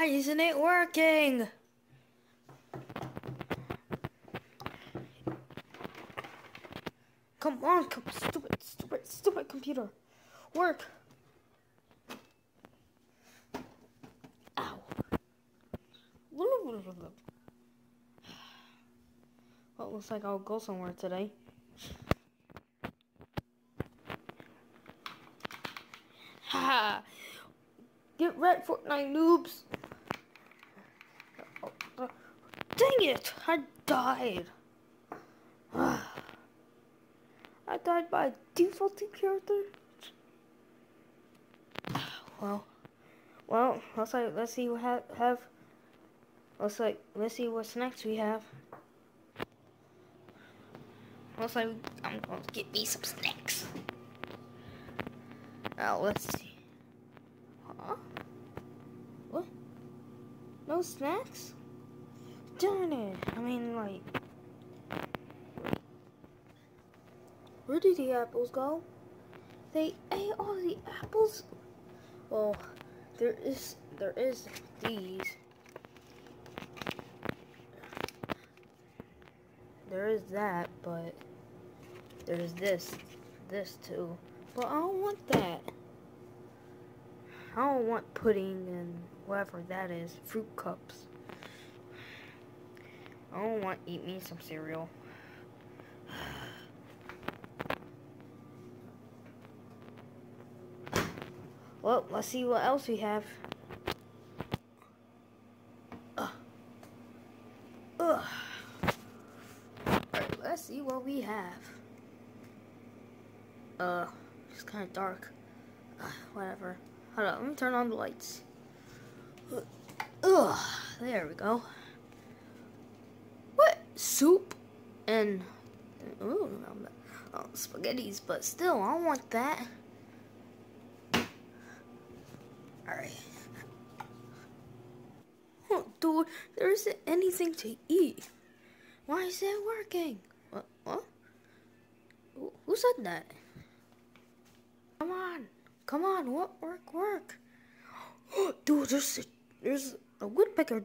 isn't it working? Come on, stupid computer. Work. Ow. Well, it looks like I'll go somewhere today. Ha! Get wrecked, Fortnite noobs! Dang it! I died. I died by defaulting character. Well, let's see what have. Let's see what snacks we have. Looks like I'm gonna get me some snacks. Now let's see. Huh? What? No snacks? Darn it! I mean, like, where did the apples go? They ate all the apples. Well, there is these. There is that, but there's this too. But I don't want that. I don't want pudding and whatever that is, fruit cups. I don't want to eat me some cereal. Well, let's see what else we have. Alright, let's see what we have. It's kind of dark. Whatever. Hold on, let me turn on the lights. There we go. What? Soup and spaghettis, but still, I don't want that. Alright. Oh, dude, there isn't anything to eat. Why is it working? What? Who said that? Come on, work. Oh, dude, there's a woodpecker.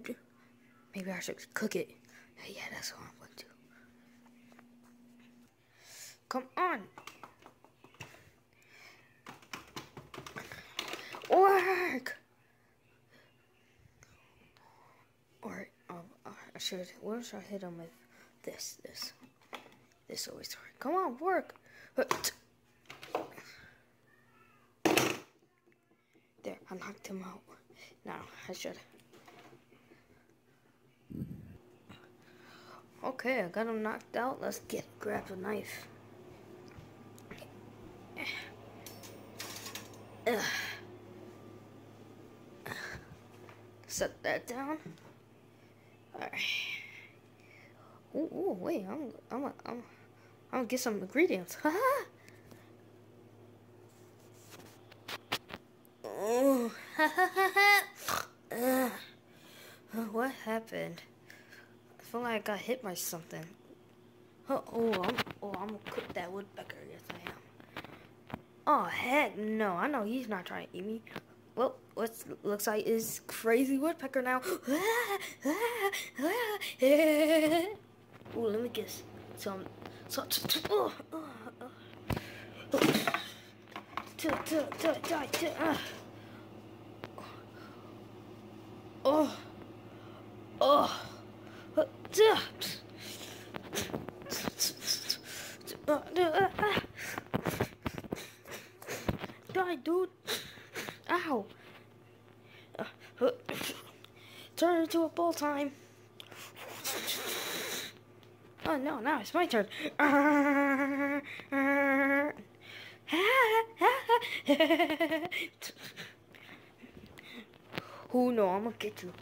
Maybe I should cook it. Yeah, that's what I'm going to do. Come on. Work! Or, what should I hit him with? This always hard. Come on, work! There, I knocked him out. Now, I should. Okay, I got him knocked out. Let's grab the knife. Set that down. Alright. Ooh, wait, I'm gonna get some ingredients. Haha. What happened? I feel like I got hit by something. I'm gonna cook that woodpecker. Yes, I am. Oh heck no! I know he's not trying to eat me. Well, looks like is crazy woodpecker now. Ooh, let me guess. Die, dude. Ow. Turn into a bull time. Oh no, now it's my turn. Oh no, I'm gonna get you.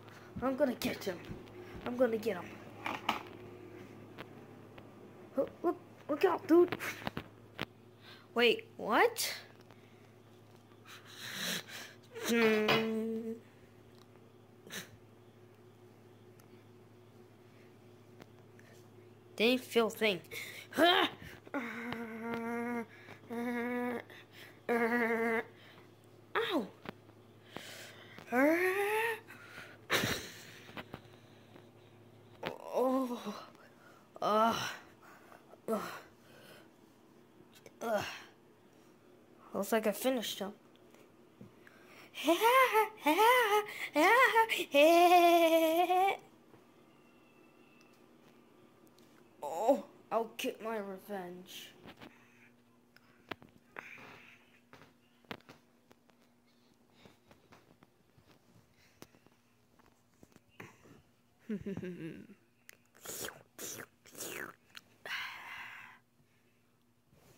I'm gonna get him. I'm gonna get him. Look out, dude. Wait, what? Didn't feel a thing. Ow! Looks like I finished him. Oh, I'll get my revenge.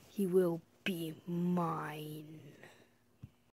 He will be mine.